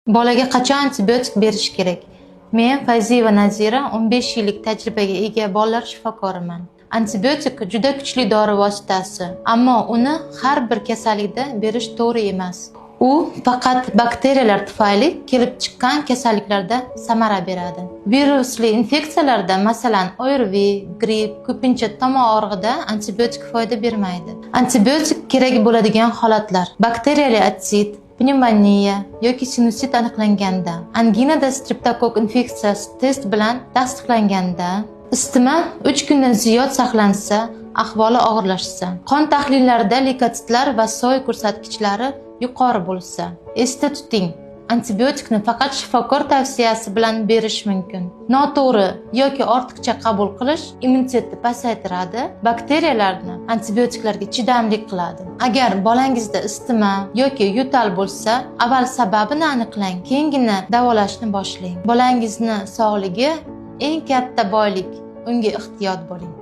Bolaga qachon antibiotik berish kerak? Men Fayziyeva Nazira, 15 yillik tajribaga ega bolalar shifokoriman. Antibiotik juda kuchli dori vositasi, ammo uni har bir kasallikda berish to'g'ri emas. U faqat bakteriyalar tufayli kelib chiqqan kasalliklarda samara beradi. Virusli infeksiyalarda, masalan, ORV, gripp, ko'pincha tomoq og'rig'ida antibiotik foyda bermaydi. Antibiotik kerak bo'ladigan holatlar: bakteriyali otsit, pnevmoniya yoki sinusit aniqlanganda, anginada streptokok infeksiyasi test bilan tasdiqlanganda, isitma 3 kundan ziyod saqlansa, ahvoli og'irlashsa, qon tahlillarida leykositlar va soy ko'rsatkichlari yuqori bo'lsa. Esda tuting, antibiotikni faqat shifokor tavsiyasi bilan berish mumkin. Noto'g'ri yoki ortiqcha qabul qilish immunitetni pasaytiradi, bakteriyalarni antibiotiklarga chidamli qiladi. Agar bolangizda isitma yoki yo'tal bo'lsa, avval sababini aniqlang, keyingina davolashni boshlang. Bolangizni sog'ligi eng katta boylik, unga ehtiyot bo'ling.